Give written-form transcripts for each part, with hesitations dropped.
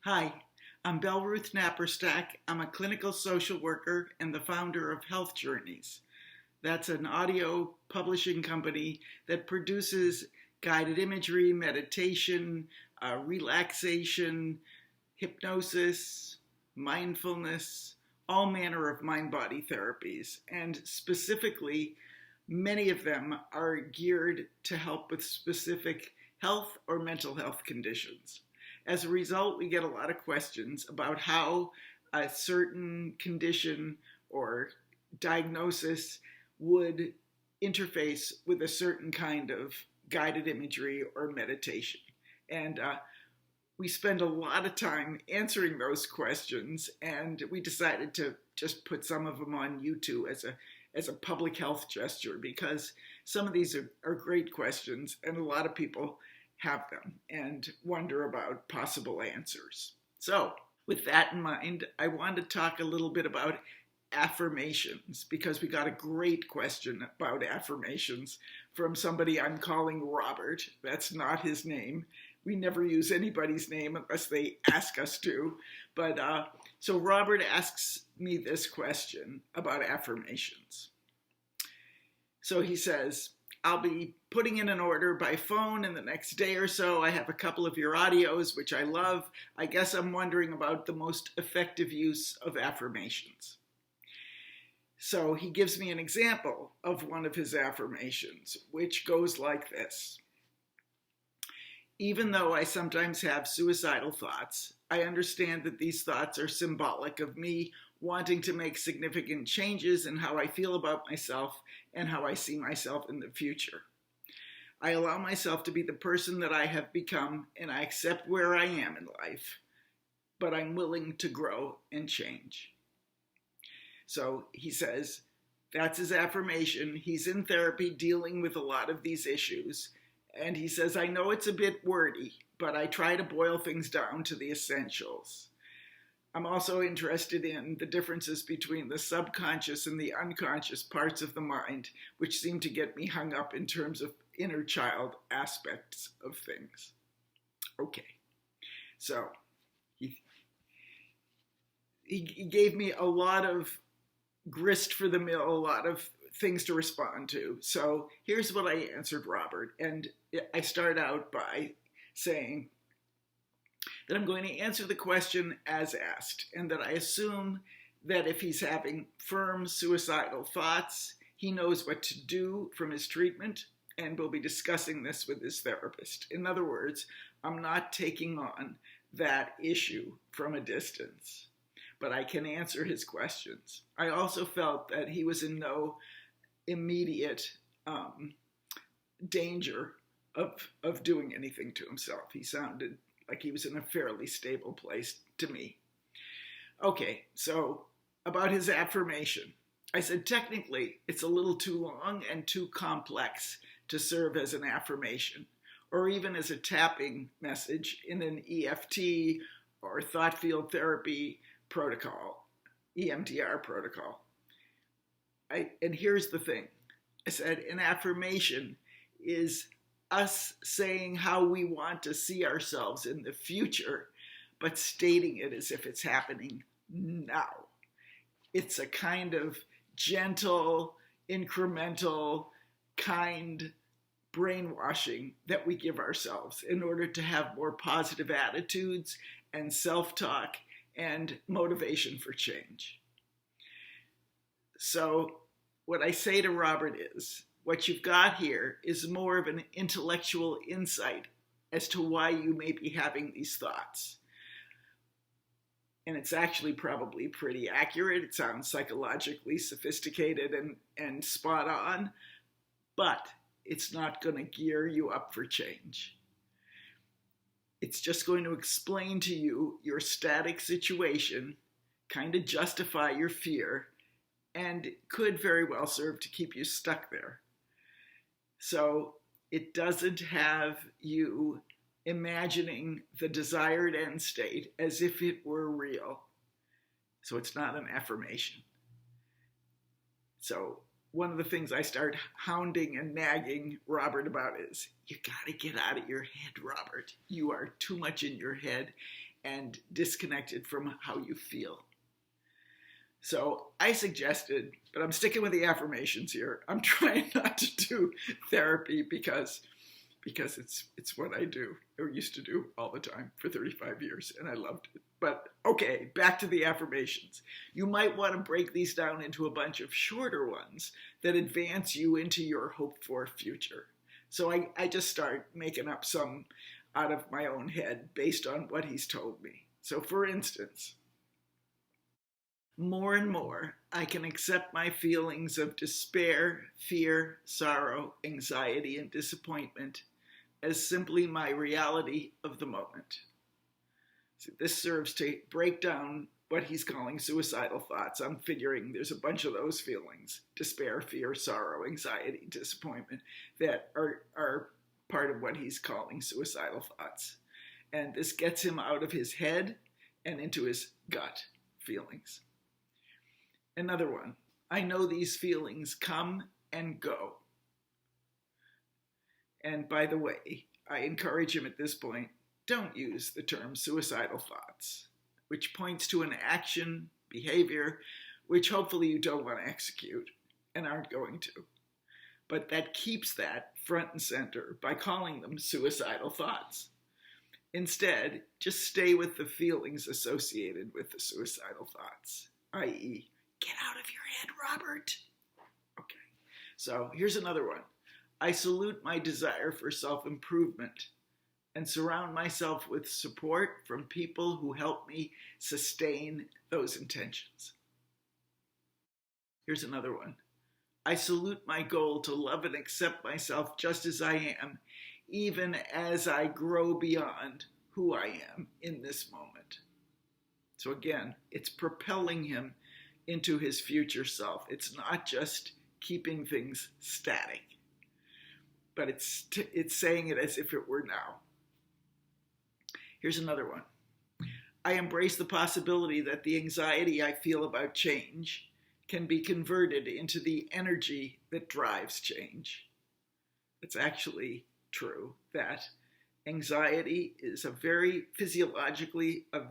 Hi, I'm Belleruth Napperstack. I'm a clinical social worker and the founder of Health Journeys. That's an audio publishing company that produces guided imagery, meditation, relaxation, hypnosis, mindfulness, all manner of mind-body therapies. And specifically, many of them are geared to help with specific health or mental health conditions. As a result, we get a lot of questions about how a certain condition or diagnosis would interface with a certain kind of guided imagery or meditation. And we spend a lot of time answering those questions, and we decided to just put some of them on YouTube as a public health gesture, because some of these are great questions, and a lot of people have them and wonder about possible answers. So, with that in mind, I want to talk a little bit about affirmations, because we got a great question about affirmations from somebody I'm calling Robert. That's not his name. We never use anybody's name unless they ask us to. But so Robert asks me this question about affirmations. So he says, I'll be putting in an order by phone in the next day or so. I have a couple of your audios, which I love. I guess I'm wondering about the most effective use of affirmations. So he gives me an example of one of his affirmations, which goes like this. Even though I sometimes have suicidal thoughts, I understand that these thoughts are symbolic of me wanting to make significant changes in how I feel about myself and how I see myself in the future. I allow myself to be the person that I have become, and I accept where I am in life, but I'm willing to grow and change. So he says that's his affirmation. He's in therapy dealing with a lot of these issues. And he says, I know it's a bit wordy, but I try to boil things down to the essentials. I'm also interested in the differences between the subconscious and the unconscious parts of the mind, which seem to get me hung up in terms of inner child aspects of things. Okay, so he gave me a lot of grist for the mill, a lot of things to respond to. So here's what I answered Robert. And I start out by saying that I'm going to answer the question as asked, and that I assume that if he's having firm suicidal thoughts, he knows what to do from his treatment, and will be discussing this with his therapist. In other words, I'm not taking on that issue from a distance, but I can answer his questions. I also felt that he was in no immediate danger of doing anything to himself. He sounded like he was in a fairly stable place to me. Okay, so about his affirmation. I said technically it's a little too long and too complex to serve as an affirmation, or even as a tapping message in an EFT or thought field therapy protocol, EMDR protocol. And here's the thing. I said an affirmation is us saying how we want to see ourselves in the future, but stating it as if it's happening now. It's a kind of gentle, incremental, kind brainwashing that we give ourselves in order to have more positive attitudes and self-talk and motivation for change. So what I say to Robert is, what you've got here is more of an intellectual insight as to why you may be having these thoughts. And it's actually probably pretty accurate. It sounds psychologically sophisticated and spot on, but it's not going to gear you up for change. It's just going to explain to you your static situation, kind of justify your fear, and could very well serve to keep you stuck there. So it doesn't have you imagining the desired end state as if it were real. So it's not an affirmation. So one of the things I start hounding and nagging Robert about is, you got to get out of your head, Robert. You are too much in your head, and disconnected from how you feel. So I suggested, but I'm sticking with the affirmations here. I'm trying not to do therapy because it's what I do, or used to do all the time for 35 years, and I loved it. But okay, back to the affirmations. You might want to break these down into a bunch of shorter ones that advance you into your hoped-for future. So I just start making up some out of my own head based on what he's told me. So for instance, more and more, I can accept my feelings of despair, fear, sorrow, anxiety, and disappointment as simply my reality of the moment. So this serves to break down what he's calling suicidal thoughts. I'm figuring there's a bunch of those feelings, despair, fear, sorrow, anxiety, disappointment, that are part of what he's calling suicidal thoughts. And this gets him out of his head and into his gut feelings. Another one, I know these feelings come and go. And by the way, I encourage him at this point, don't use the term suicidal thoughts, which points to an action, behavior, which hopefully you don't want to execute and aren't going to. But that keeps that front and center by calling them suicidal thoughts. Instead, just stay with the feelings associated with the suicidal thoughts, i.e., get out of your head, Robert. Okay, so here's another one. I salute my desire for self-improvement and surround myself with support from people who help me sustain those intentions. Here's another one. I salute my goal to love and accept myself just as I am, even as I grow beyond who I am in this moment. So again, it's propelling him into his future self. It's not just keeping things static, but it's saying it as if it were now. Here's another one. I embrace the possibility that the anxiety I feel about change can be converted into the energy that drives change. It's actually true that anxiety is a very physiologically, a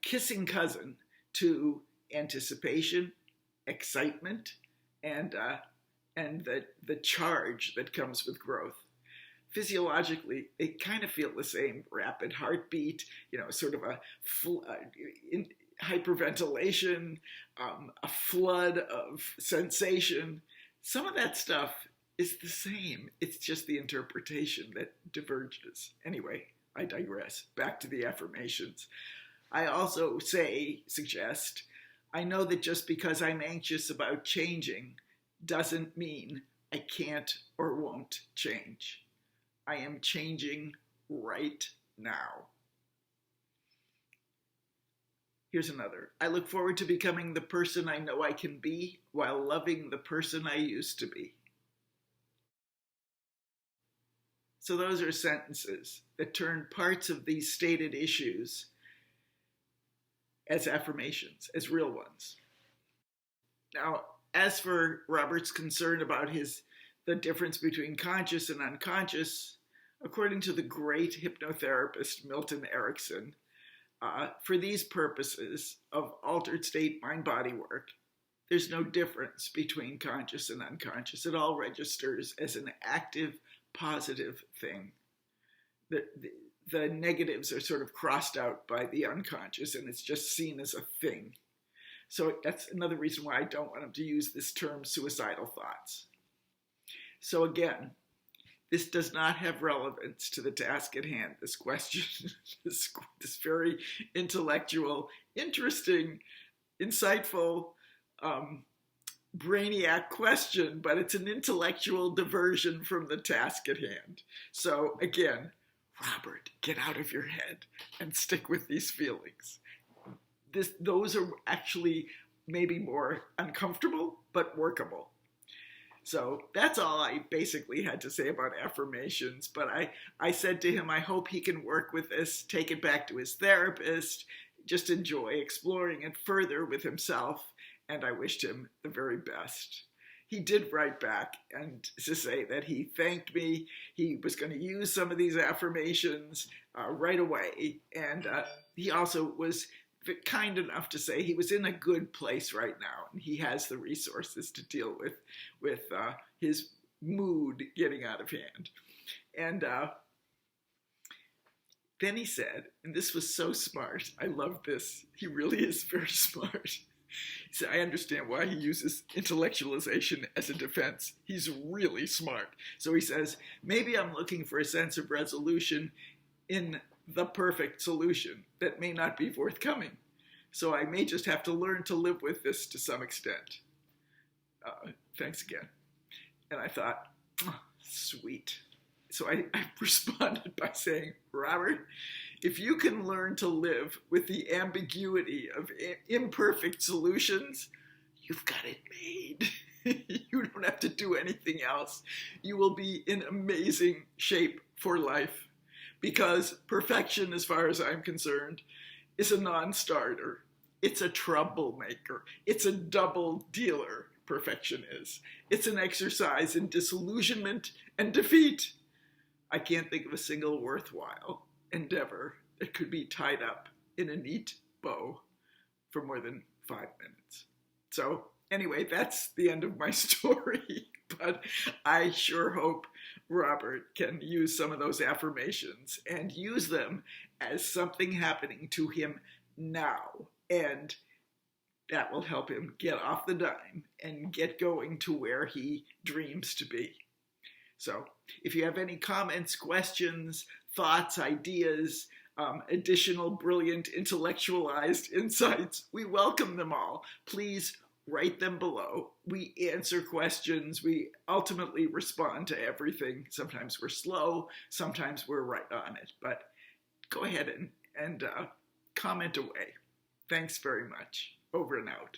kissing cousin to anticipation, excitement, and the charge that comes with growth. Physiologically, they kind of feel the same: rapid heartbeat, sort of a hyperventilation, a flood of sensation. Some of that stuff is the same. It's just the interpretation that diverges. Anyway, I digress. Back to the affirmations. I also suggest, I know that just because I'm anxious about changing doesn't mean I can't or won't change. I am changing right now. Here's another. I look forward to becoming the person I know I can be while loving the person I used to be. So those are sentences that turn parts of these stated issues as affirmations, as real ones. Now, as for Robert's concern about the difference between conscious and unconscious, according to the great hypnotherapist Milton Erickson, for these purposes of altered state mind-body work, there's no difference between conscious and unconscious. It all registers as an active, positive thing. The negatives are sort of crossed out by the unconscious, and it's just seen as a thing. So that's another reason why I don't want him to use this term suicidal thoughts. So again, this does not have relevance to the task at hand. This question, this very intellectual, interesting, insightful, brainiac question, but it's an intellectual diversion from the task at hand. So again, Robert, get out of your head and stick with these feelings. Those are actually maybe more uncomfortable, but workable. So that's all I basically had to say about affirmations. But I said to him, I hope he can work with this, take it back to his therapist, just enjoy exploring it further with himself. And I wished him the very best. he did write back and to say that he thanked me. He was going to use some of these affirmations right away. And he also was kind enough to say he was in a good place right now, and he has the resources to deal with his mood getting out of hand. And then he said, and this was so smart, I love this, he really is very smart. He said, I understand why he uses intellectualization as a defense. He's really smart. So he says, maybe I'm looking for a sense of resolution in the perfect solution that may not be forthcoming. So I may just have to learn to live with this to some extent. Thanks again. And I thought, oh, sweet. So I responded by saying, Robert, if you can learn to live with the ambiguity of imperfect solutions, you've got it made. You don't have to do anything else. You will be in amazing shape for life, because perfection, as far as I'm concerned, is a non-starter. It's a troublemaker. It's a double dealer, perfection is. It's an exercise in disillusionment and defeat. I can't think of a single worthwhile endeavor that could be tied up in a neat bow for more than 5 minutes. So anyway, that's the end of my story. But I sure hope Robert can use some of those affirmations and use them as something happening to him now. And that will help him get off the dime and get going to where he dreams to be. So if you have any comments, questions, thoughts, ideas, additional brilliant intellectualized insights, we welcome them all. Please write them below. We answer questions. We ultimately respond to everything. Sometimes we're slow. Sometimes we're right on it. But go ahead and comment away. Thanks very much. Over and out.